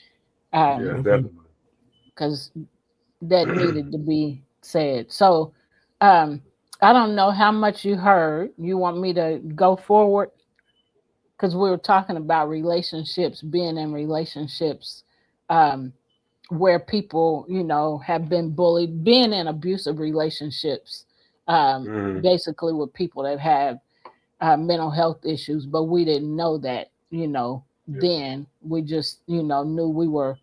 Yeah, no problem. definitely. Because that needed to be said. So, um, I don't know how much you heard. You want me to go forward? Because we were talking about relationships, being in relationships, um, where people, have been bullied, being in abusive relationships, Hmm. basically with people that have mental health issues, but we didn't know that, Yeah. then we just, knew we were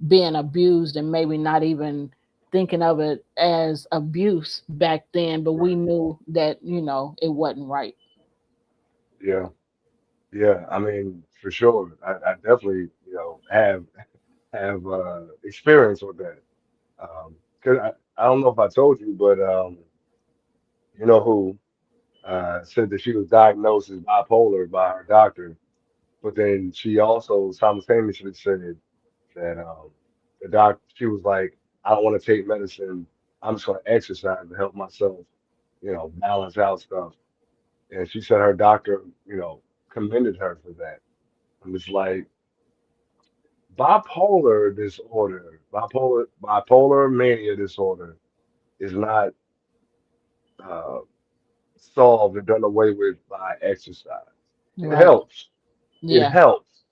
being abused and maybe not even thinking of it as abuse back then, but we Right. knew that, it wasn't right. Yeah. Yeah. I mean, for sure. I definitely, have experience with that. Cause I don't know if I told you, but you know who said that she was diagnosed as bipolar by her doctor, but then she also simultaneously said that the doc she was like, I don't want to take medicine. I'm just going to exercise to help myself, balance out stuff. And she said her doctor, commended her for that. And it's like bipolar mania disorder is not uh, solved or done away with by exercise. It Right. helps. It Yeah. helps,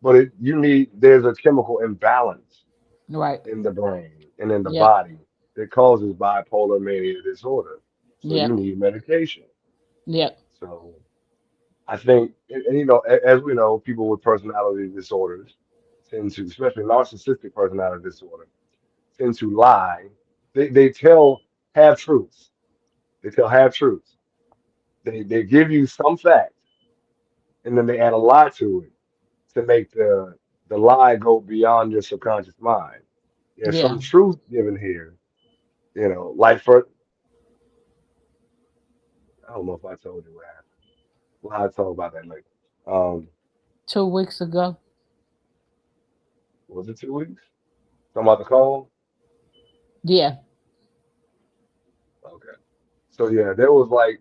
but there's a chemical imbalance Right. in the brain and in the Yep. body that causes bipolar mania disorder. So you Yep. need medication. Yep. So I think, as we know, people with personality disorders tend to, especially narcissistic personality disorder, tend to lie. They tell half truths. They tell half truths. They give you some fact and then they add a lie to it to make the lie go beyond your subconscious mind. There's some Yeah. truth given here, like for I don't know if I told you what happened. Well, I'll talk about that later. Um, 2 weeks ago. was it 2 weeks? Talking about the call? Yeah. Okay. So yeah, there was like,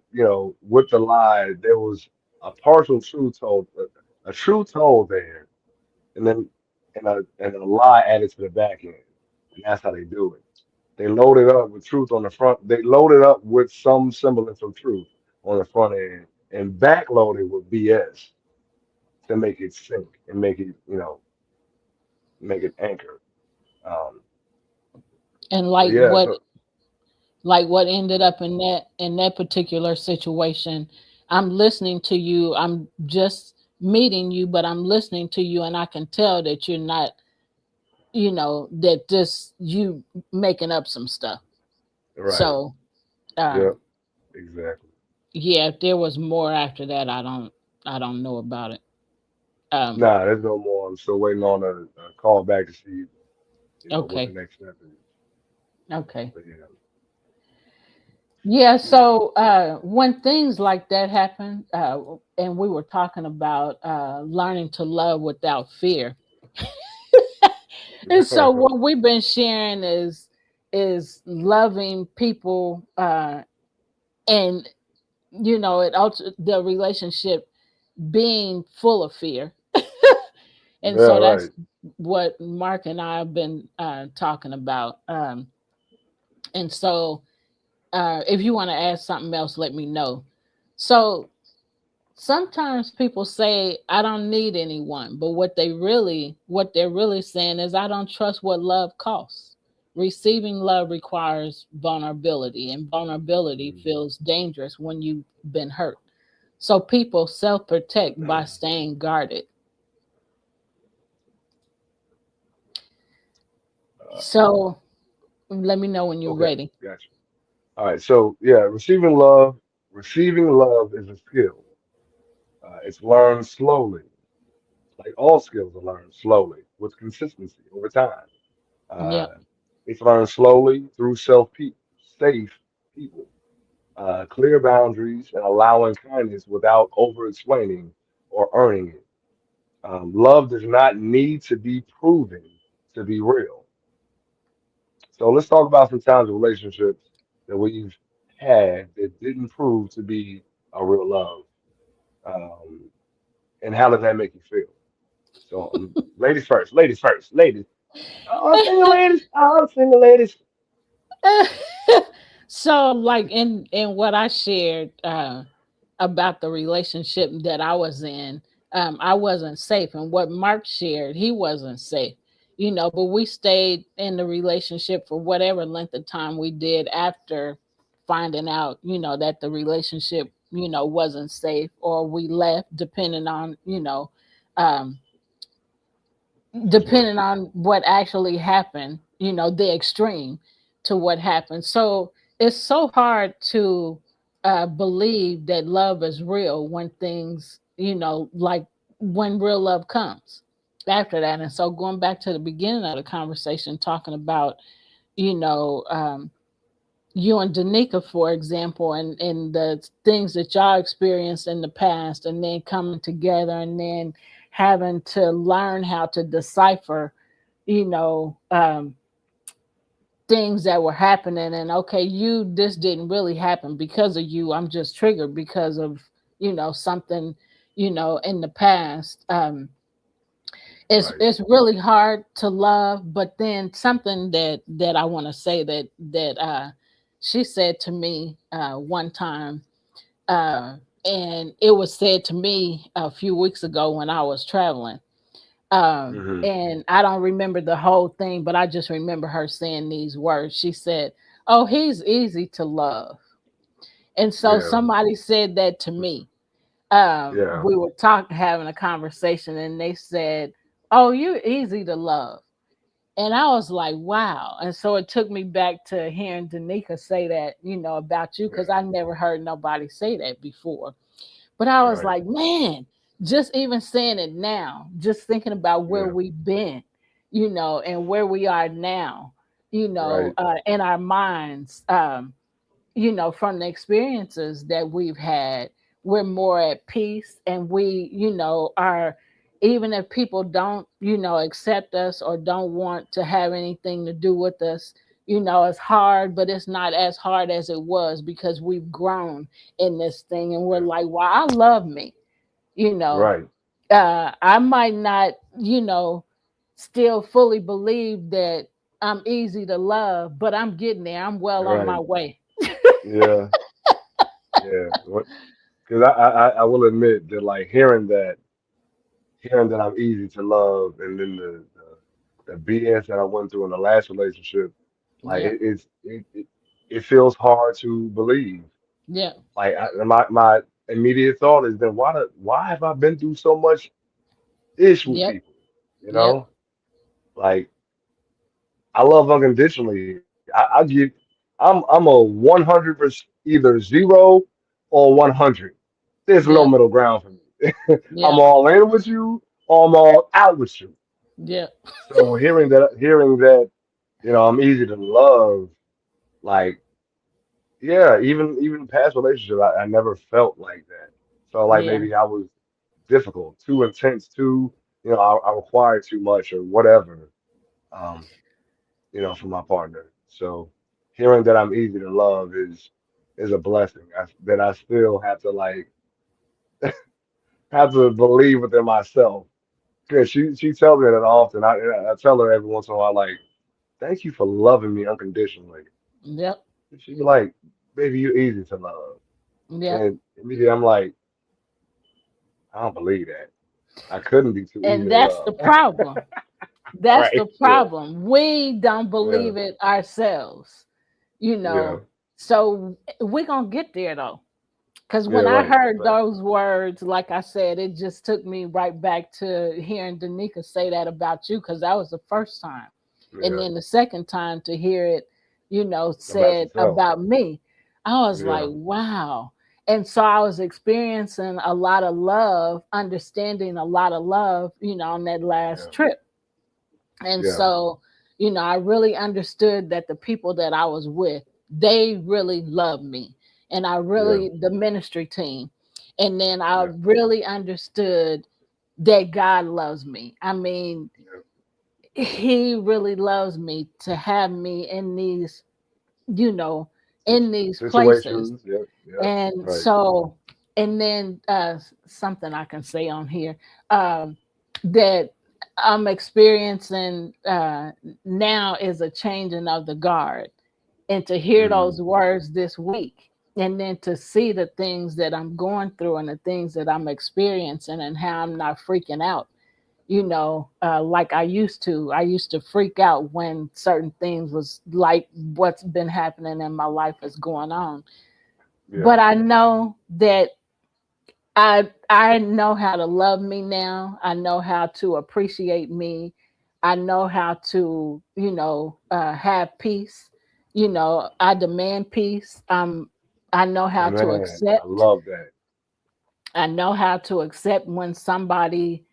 with the lie, there was a partial truth told, a truth told there, and then and a lie added to the back end, and that's how they do it. They load it up with truth on the front. They load it up with some semblance of truth on the front end, and backload it with BS to make it sink and make it anchor. Um, And so yeah, so what ended up in that particular situation, I'm listening to you. I'm just meeting you, but I'm listening to you, and I can tell that you're not, that just you making up some stuff. right, So, yeah, um, exactly. yeah, if there was more after that, I don't know about it. Um, Nah, there's no more. I'm still waiting on a call back to see, what the okay, next step is. okay. But yeah, Yeah, so when things like that happen, and we were talking about learning to love without fear, and so what we've been sharing is loving people, and it also the relationship being full of fear, and Yeah, so that's right. what Mark and I have been talking about, and so if you want to add something else, let me know. So sometimes people say I don't need anyone, but what they're really saying is I don't trust what love costs. Receiving love requires vulnerability, and vulnerability Mhm. feels dangerous when you've been hurt. So people self-protect by staying guarded. Uh, So let me know when you're okay, ready. gotcha. All right, so yeah, receiving love is a skill. It's learned slowly. Like all skills are learned slowly with consistency over time. Yeah. Uh, it's learned slowly through safe people, clear boundaries, and allowing kindness without over explaining or earning it. Love does not need to be proven to be real. So let's talk about some times in relationships that we've had that didn't prove to be a real love. Um, and how does that make you feel? So, ladies first, ladies first, ladies. Oh, single ladies, oh, single ladies. So like in what I shared about the relationship that I was in, I wasn't safe. And what Mark shared, he wasn't safe, but we stayed in the relationship for whatever length of time we did after finding out, that the relationship, wasn't safe, or we left, um, Yes, ma'am. depending on what actually happened, the extreme to what happened. So it's so hard to believe that love is real when things, like when real love comes after that. And so going back to the beginning of the conversation, talking about, you know, um, you and Danica, for example, and the things that y'all experienced in the past, and then coming together and then having to learn how to decipher, you know, um, things that were happening. And okay, this didn't really happen because of you. I'm just triggered because of, something, in the past. Right. It's really hard to love, but then something that I want to say that she said to me one time, uh and it was said to me a few weeks ago when I was traveling, Hmm. and I don't remember the whole thing, but I just remember her saying these words. She said, "Oh, he's easy to love." And so Yeah. somebody said that to me. Yeah. We were talking, having a conversation, and they said, "Oh, you're easy to love." And I was like, wow. And so it took me back to hearing Danica say that, about you, because Yeah. I never heard nobody say that before. But I was Right. like, man, just even saying it now, just thinking about where Yeah. we've been, and where we are now, Right. in our minds. From the experiences that we've had, we're more at peace, and we, are, even if people don't, accept us or don't want to have anything to do with us, it's hard, but it's not as hard as it was because we've grown in this thing, and we're Yeah. like, well, I love me, you know. Right. I might not, still fully believe that I'm easy to love, but I'm getting there. I'm well on my Right. way. Yeah. Yeah. Because I will admit that like hearing that I'm easy to love, and then the BS that I went through in the last relationship, like Yeah. it feels hard to believe. Yeah. Like my immediate thought is then why have I been through so much ish with Yep. people? You Yep. know, like I love unconditionally. I'm a 100%, either 0 or 100. There's no Yep. middle ground for me. I'm Yep. all in with you, or I'm all out with you. Yep. So hearing that, I'm easy to love, like yeah, even past relationships, I never felt like that. So like Yeah. maybe I was difficult, too intense, too, I required too much or whatever, um, from my partner. So hearing that I'm easy to love is a blessing. That I still have to like have to believe within myself. Cause she tells me that often. I tell her every once in a while, like, thank you for loving me unconditionally. Yep. She be like, baby, you're easy to love. Yep. And immediately I'm like, I don't believe that. I couldn't be too easy And to that's the love. problem. That's the Right. Yeah. problem. We don't Yeah. believe it ourselves, you Yeah. know. So we're going to get there though. Because Yeah. when I Right. heard Right. those words, like I said, it just took me right back to hearing Danica say that about you, because that was the first time. And Yeah. then the second time to hear it, About said yourself. about me, I was like, Yeah. wow. And so I was experiencing a lot of love, understanding a lot of love, on that last Yeah. trip. And Yeah. so, I really understood that the people that I was with, they really loved me. And I Yeah. really, the ministry team. And then I Yeah. really understood that God loves me. I mean, Yeah. He really loves me to have me in these, you know, in these places. Situations. Yep. Yep. And Right. so, and then something I can say on here, that I'm experiencing now is a changing of the guard. And to hear Mm. those words this week, and then to see the things that I'm going through and the things that I'm experiencing and how I'm not freaking out, like I used to. I used to freak out when certain things was like what's been happening in my life is going on. Yeah. But I know that I know how to love me now. I know how to appreciate me. I know how to, have peace. I demand peace. I know how to Man, I accept. love that. I know how to accept when somebody,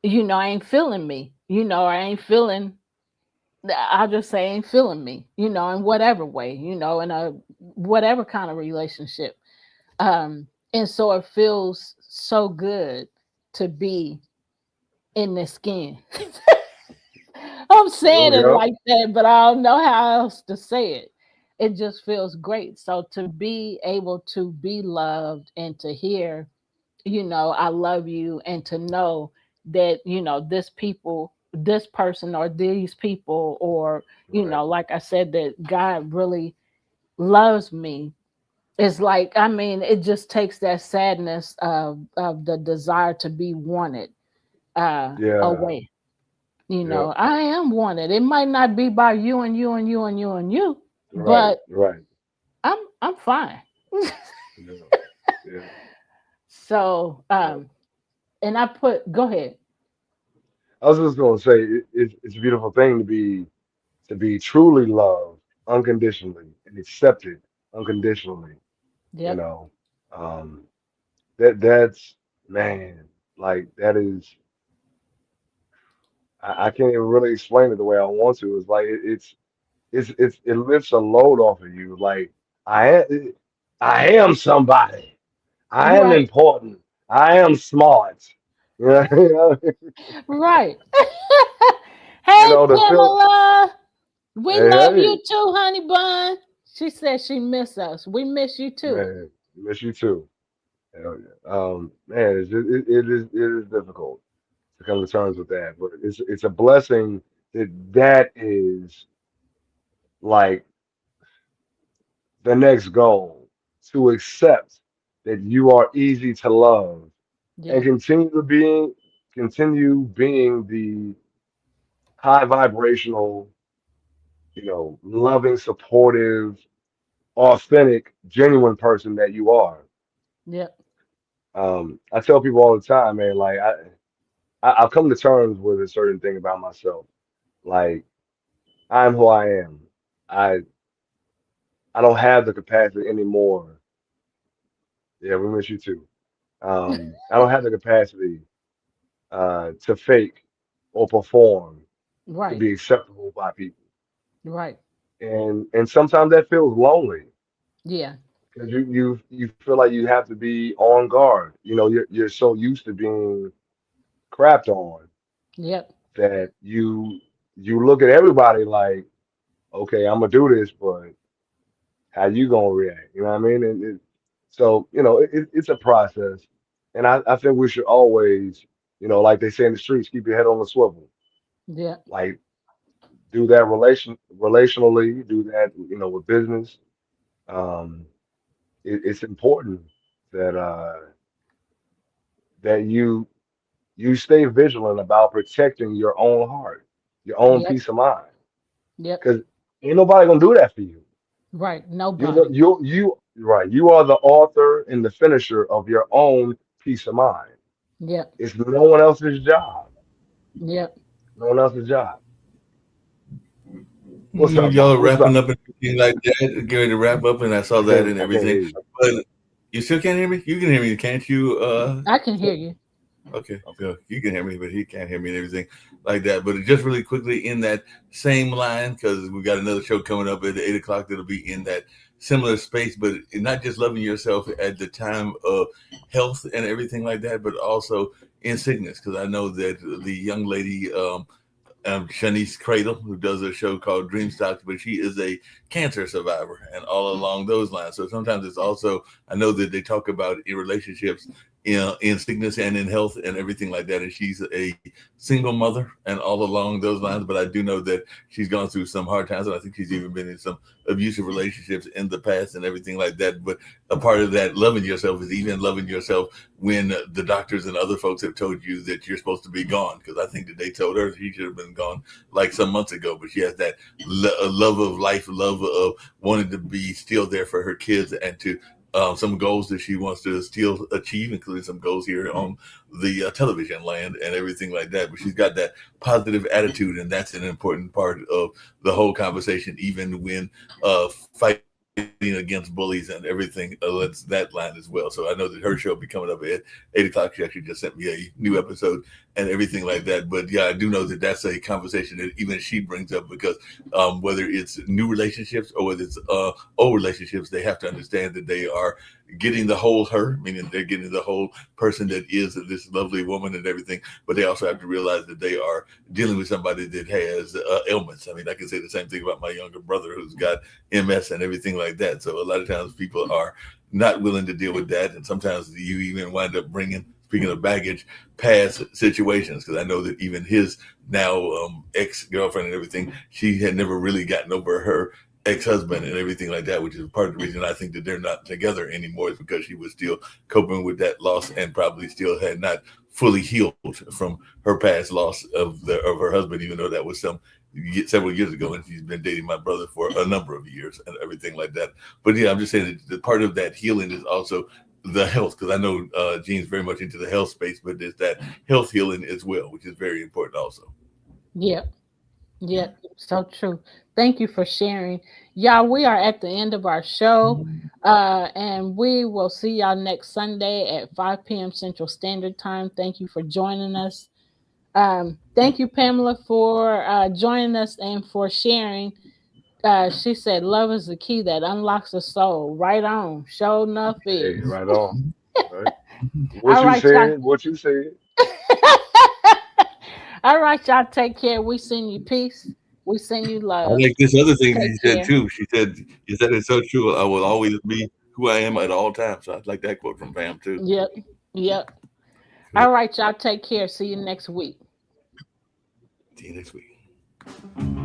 ain't feeling me. I ain't feeling. I'll just say ain't feeling me. In whatever way. In a whatever kind of relationship. And so it feels so good to be in the skin. I'm saying it Yep. like that, but I don't know how else to say it. It just feels great. So to be able to be loved and to hear, I love you, and to know that, this person or these people, or, Right. like I said, that God really loves me. It's like, I mean, it just takes that sadness of the desire to be wanted Yeah. away. Yep. I am wanted. It might not be by you and you and you and you and you, Right. but Right. I'm fine. Yeah. Yeah. So, Yeah. and I put, go ahead. I was just gonna say it's a beautiful thing to be truly loved unconditionally and accepted unconditionally. You Yep. know, um, that's man, like that is I can't even really explain it the way I want to. It's like it lifts a load off of you. Like I am somebody. I am Right. important. I am smart. Right. Hey, The feel. Pamela. We Hey, love hey, you too, honey bun. She said she miss us. We miss you too. man, miss you too. Hell yeah. Man, it is difficult to come to terms with that, but it's a blessing that is like the next goal to accept that you are easy to love and Yeah. continue being the high vibrational, loving, supportive, authentic, genuine person that you are. Yep. I tell people all the time, man, like I've come to terms with a certain thing about myself. Like I'm who I am. I I don't have the capacity anymore. Yeah, we miss you too. I don't have the capacity to fake or perform to Right. be acceptable by people. Right. And sometimes that feels lonely. Yeah. because you feel like you have to be on guard. You know, you're so used to being crapped on Yep. that you look at everybody like, okay, I'm gonna do this, but how you gonna react? You know what I mean? So it's a process, and I think we should always, like they say in the streets, keep your head on the swivel. Yep. Like do that relationally, do that, with business. Um, it's important that that you stay vigilant about protecting your own heart, your own Yep. peace of mind, Yep. because ain't nobody gonna do that for you. Right. You're the Nobody. you right. You are the author and the finisher of your own peace of mind. Yep. It's no one else's job. Yep. No one else's job. What's Mm, up, y'all are Mark? What's wrapping up? up and everything like that, getting ready to wrap up, and I saw that and I can't everything. hear you. But you still can't hear me. You can hear me, can't you? I can hear you. Okay, Okay. so you can hear me, but he can't hear me and everything like that. But just really quickly in that same line, because we got another show coming up at 8 o'clock that'll be in that similar space, but not just loving yourself at the time of health and everything like that, but also in sickness. Because I know that the young lady, Shanice Cradle, who does a show called Dream Stocks, but she is a cancer survivor and all along those lines. So sometimes it's also, I know that they talk about in relationships, in sickness and in health and everything like that. And she's a single mother and all along those lines. But I do know that she's gone through some hard times. And I think she's even been in some abusive relationships in the past and everything like that. But a part of that loving yourself is even loving yourself when the doctors and other folks have told you that you're supposed to be gone. Because I think that they told her she should have been gone like some months ago. But she has that love of life, love of wanting to be still there for her kids and to some goals that she wants to still achieve, including some goals here on the television land and everything like that. But she's got that positive attitude, and that's an important part of the whole conversation, even when fighting against bullies and everything. That's that line as well. So I know that her show will be coming up at 8 o'clock. She actually just sent me a new episode and everything like that. But yeah, I do know that that's a conversation that even she brings up because whether it's new relationships or whether it's old relationships, they have to understand that they are getting the whole her, meaning they're getting the whole person that is this lovely woman and everything. But they also have to realize that they are dealing with somebody that has ailments. I mean, I can say the same thing about my younger brother who's got MS and everything like that. So a lot of times people are not willing to deal with that, and sometimes you even wind up bringing. Speaking of baggage, past situations, because I know that even his now ex girlfriend and everything, she had never really gotten over her ex-husband and everything like that, which is part of the reason I think that they're not together anymore is because she was still coping with that loss and probably still had not fully healed from her past loss of her husband, even though that was several years ago, and she's been dating my brother for a number of years and everything like that. But yeah, I'm just saying that the part of that healing is also the health, because I know Gene's very much into the health space, but there's that health healing as well, which is very important also. Yep. Yep. So true. Thank you for sharing. Y'all, we are at the end of our show. And we will see y'all next Sunday at 5 p.m. Central Standard Time. Thank you for joining us. Thank you, Pamela, for joining us and for sharing. She said, "Love is the key that unlocks the soul." Right on. Show enough Hey, is. right on. Right. What All you right, y'all. said, what you said. All right, y'all. Take care. We send you peace. We send you I love. like this other thing that Take you said care. too. She said, "You said it's so true. I will always be who I am at all times." So I like that quote from Pam too. Yep. Yep. Yep. All right, y'all. Take care. See you next week. See you next week.